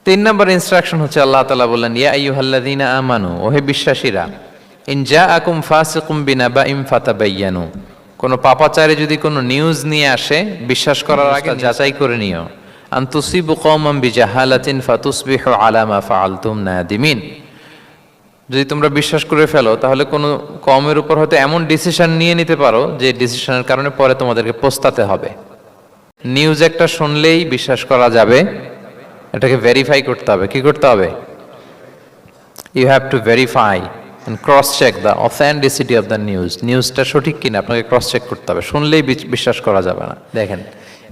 তিন নম্বর ইনস্ট্রাকশন হচ্ছে আল্লাহ তাআলা বললেন, ইয়া আইয়ুহাল্লাযীনা আমানু, ওহে বিশ্বাসীরা, ইন জাআকুম ফাসিকুম বিনাবাইন ফাতাবায়ানু, কোন পাপাচারী যদি কোনো নিউজ নিয়ে আসে, বিশ্বাস করার আগে যাচাই করে নিও। আন তুসিবু কওমান বিজাহালাতিন ফাতুসবিহু আলা মা ফাআলতুম নাদিমিন, যদি তোমরা বিশ্বাস করে ফেলো তাহলে কোনো কওমের উপর হয়তো এমন ডিসিশন নিয়ে নিতে পারো যে ডিসিশনের কারণে পরে তোমাদেরকে পস্তাতে হবে। নিউজ একটা শুনলেই বিশ্বাস করা যাবে, এটাকে ভেরিফাই করতে হবে। কি করতে হবে? You have to verify and cross check the authenticity of the news. নিউজটা সঠিক কিনা আপনাকে ক্রস চেক করতে হবে, শুনলেই বিশ্বাস করা যাবে না। দেখেন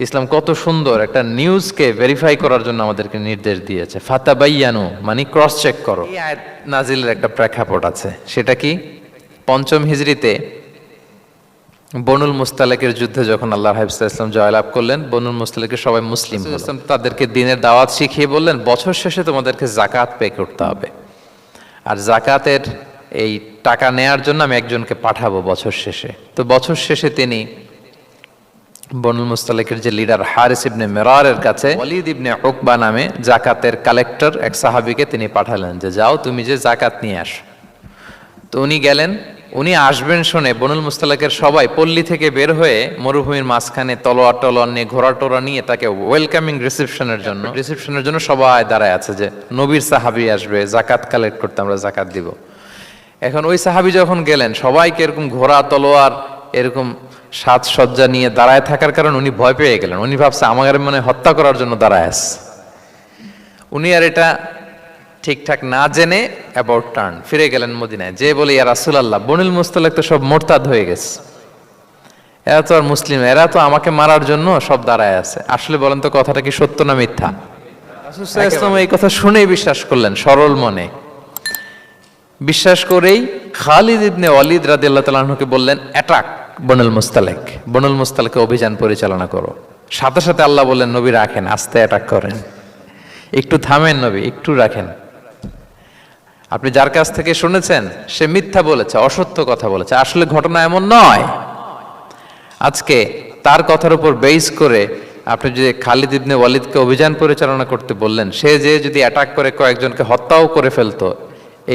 ইসলাম কত সুন্দর একটা নিউজকে ভেরিফাই করার জন্য আমাদেরকে নির্দেশ দিয়েছে। ফাতাবায়ানু মানে ক্রস চেক করো। এই আয়াত নাজিলের একটা প্রেক্ষাপট আছে, সেটা কি? পঞ্চম হিজরিতে বনুল মুস্তালিকের যুদ্ধে যখন আল্লাহ হাবিব সাল্লাল্লাহু আলাইহি ওয়াসাল্লাম জয়লাভ করলেন, বনুল মুস্তালিকের সবাই মুসলিম হলেন। তাদেরকে দ্বীনের দাওয়াত শিখিয়ে বললেন, বছর শেষে তোমাদেরকে যাকাত পে করতে হবে, আর যাকাতের এই টাকা নেয়ার জন্য আমি একজনকে পাঠাবো বছর শেষে। তো বছর শেষে তিনি বনুল মুস্তালিকের যে লিডার হারিস ইবনে মিরারের কাছে ওয়ালিদ ইবনে উকবা নামে যাকাতের কালেক্টর এক সাহাবীকে তিনি পাঠালেন যে যাও তুমি যে যাকাত নিয়ে আসো। তো উনি গেলেন, উনি আসবেন শুনে বনুল মুস্তালিকের সবাই পল্লী থেকে বের হয়ে মরুভূমির মাঝখানে তলোয়ার টলোয়ার নিয়ে ঘোড়া টোরা নিয়ে তাকে ওয়েলকামিং রিসেপশনের জন্য সবাই দাঁড়ায় আছে যে নবীর সাহাবী আসবে, যাকাত কালেক্ট করতে, আমরা যাকাত দিব। এখন ওই সাহাবী যখন গেলেন, সবাইকে এরকম ঘোড়া তলোয়ার এরকম সাজসজ্জা নিয়ে দাঁড়ায় থাকার কারণে উনি ভয় পেয়ে গেলেন। উনি ভাবছে আমাদের মনে হত্যা করার জন্য দাঁড়ায় আছে। উনি আর এটা ঠিকঠাক না জেনে অ্যাবাউট টার্ন ফিরে গেলেন মদিনায়, যে বলে ইয়া রাসূলুল্লাহ, বনুল মুস্তালিক তো সব মোরতাদ হয়ে গেছে, এরা তো আর মুসলিম, এরা তো আমাকে মারার জন্য সব দাঁড়ায় আছে। আসলে বলেন তো কথাটা কি সত্য না মিথ্যা? রাসূল সাল্লাল্লাহু আলাইহি ওয়াসাল্লাম এই কথা শুনেই বিশ্বাস করলেন সরল মনে। বিশ্বাস করেই খালিদ ইবনে ওয়ালিদ রাদিয়াল্লাহু তাআলা আনহুকে বললেন, অ্যাটাক বনুল মুস্তালিক, বনুল মুস্তালিকে অভিযান পরিচালনা করো। সাথে সাথে আল্লাহ বললেন, নবী রাখেন, আস্তে অ্যাটাক করেন, একটু থামেন নবী, একটু রাখেন। আপনি যার কাছ থেকে শুনেছেন সে মিথ্যা বলেছে, অসত্য কথা বলেছে, আসলে ঘটনা এমন নয়। আজকে তার কথার উপর বেস করে আপনি যে খালিদ ইবনে ওয়ালিদকে অভিযান পরিচালনা করতে বললেন, সে যে যদি অ্যাটাক করে কয়েকজনকে হত্যাও করে ফেলতো,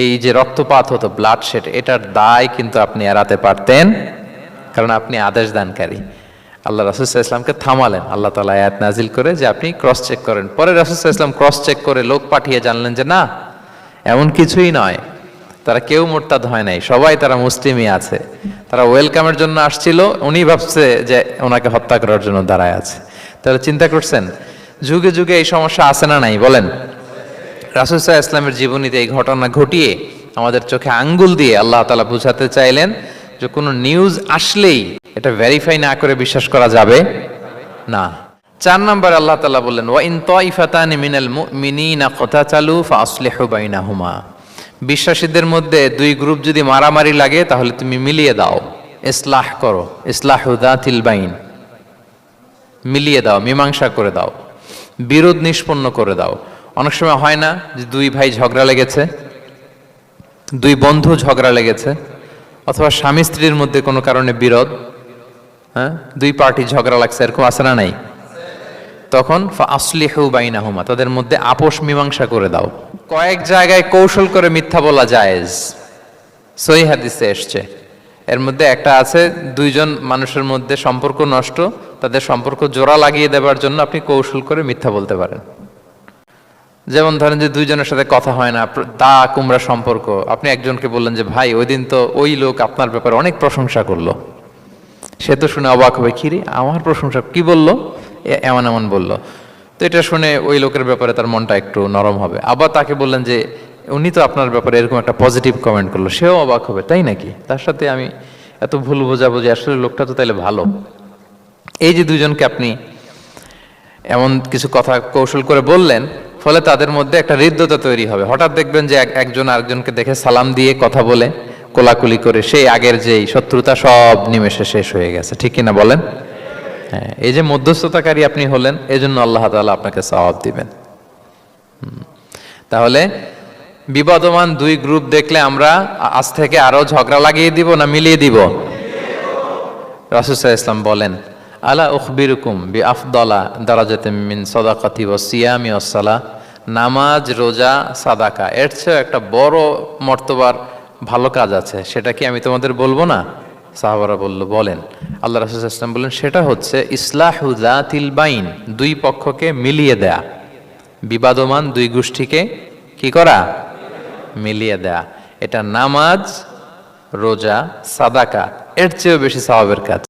এই যে রক্তপাত হতো, ব্লাড শেড, এটার দায় কিন্তু আপনি এড়াতে পারতেন, কারণ আপনি আদেশ দানকারী। আল্লাহ রাসূল সাল্লাল্লাহু আলাইহি ওয়াসাল্লামকে থামালেন আল্লাহ তাআলা আয়াত নাজিল করে যে আপনি ক্রস চেক করেন। পরে রাসূল সাল্লাল্লাহু আলাইহি ওয়াসাল্লাম ক্রস চেক করে লোক পাঠিয়ে জানলেন যে না, এমন কিছুই নয়, তারা কেউ মুরতাদ হয় নাই, সবাই তারা মুসলিমই আছে, তারা ওয়েলকামের জন্য আসছিল, উনি ভাবছে যে ওনাকে হত্যা করার জন্য দাঁড়ায় আছে। তাহলে চিন্তা করছেন যুগে যুগে এই সমস্যা আছে না নাই বলেন? রাসূল সাল্লাল্লাহু আলাইহি ওয়াসাল্লামের জীবনীতে এই ঘটনা ঘটিয়ে আমাদের চোখে আঙ্গুল দিয়ে আল্লাহ তাআলা বুঝাতে চাইলেন যে কোনো নিউজ আসলেই এটা ভেরিফাই না করে বিশ্বাস করা যাবে না। 4 নম্বরে আল্লাহ তাআলা বললেন, ওয়া ইন তাইফাতানি মিনাল মুমিনিনা ক্তাতালু ফাসলিহু বাইনাহুমা, বিশ্বাসীদের মধ্যে দুই গ্রুপ যদি মারামারি লাগে তাহলে তুমি মিলিয়ে দাও, ইসলাহ করো, ইসলাহু যাতিল বাইন, মিলিয়ে দাও, মীমাংসা করে দাও, বিরোধ নিষ্পন্ন করে দাও। অনেক সময় হয় না যে দুই ভাই ঝগড়া লেগেছে, দুই বন্ধু ঝগড়া লেগেছে, অথবা স্বামী স্ত্রীর মধ্যে কোনো কারণে বিরোধ, হ্যাঁ, দুই পার্টি ঝগড়া লাগছে, এরকম আছে না নাই? তখন ফাসলিহু বাইনাহুমা, তাদের মধ্যে আপোষ মীমাংসা করে দাও। কয়েক জায়গায় কৌশল করে মিথ্যা বলা জায়েজ, সহিহ হাদিসে এসছে। এর মধ্যে একটা আছে, দুইজন মানুষের মধ্যে সম্পর্ক নষ্ট, তাদের সম্পর্ক জোড়া লাগিয়ে দেওয়ার জন্য আপনি কৌশল করে মিথ্যা বলতে পারেন। যেমন ধরেন যে দুইজনের সাথে কথা হয় না, দা কুমড়া সম্পর্ক, আপনি একজনকে বললেন যে ভাই ওই দিন তো ওই লোক আপনার ব্যাপারে অনেক প্রশংসা করলো, সে তো শুনে অবাক হবে, কি রে আমার প্রশংসা, কি বললো, এমন এমন বললো। তো এটা শুনে ওই লোকের ব্যাপারে তার মনটা একটু নরম হবে। আবার তাকে বললেন যে উনি তো আপনার ব্যাপারে এরকম একটা পজিটিভ কমেন্ট করলো, সেও অবাক হবে, তাই নাকি, তার সাথে আমি এত ভুল বোঝাবুঝি, আসলে লোকটা তো তাইলে ভালো। এই যে দুইজনকে আপনি এমন কিছু কথা কৌশল করে বললেন, ফলে তাদের মধ্যে একটা হৃদ্যতা তৈরি হবে। হঠাৎ দেখবেন যে একজন আরেকজনকে দেখে সালাম দিয়ে কথা বলে কোলাকুলি করে সেই আগের যেই শত্রুতা সব নিমেষে শেষ হয়ে গেছে, ঠিক কিনা বলেন? হ্যাঁ, এই যে মধ্যস্থতাকারী আপনি হলেন, এজন্য আল্লাহ তাআলা আপনাকে সওয়াব দিবেন। তাহলে বিবাদমান দুই গ্রুপ দেখলে আমরা আজ থেকে আরো ঝগড়া লাগিয়ে দিব না মিলিয়ে দিব? রাসূল সাল্লাল্লাহু আলাইহি ওয়াসাল্লাম বলেন, আলা উখবিরুকুম বিআফদালা দারাজাতিন মিন সাদাকাতি ওয়াস সিয়ামি ওয়াস সালাহ, নামাজ, রোজা, সাদাকা, এর চেয়ে একটা বড় মর্তবার ভালো কাজ আছে, সেটা কি আমি তোমাদের বলবো না? সাহাবারা বলল, বলেন। আল্লাহ রাসূল সাল্লাল্লাহু আলাইহি ওয়াসাল্লাম বললেন, সেটা হচ্ছে ইসলাহু যাতিল বাইন, দুই পক্ষকে মিলিয়ে দেয়া, বিবাদমান দুই গোষ্ঠীকে কি করা? মিলিয়ে দেয়া। এটা নামাজ, রোজা, সাদাকা এর চেয়েও বেশি সওয়াবের কাজ।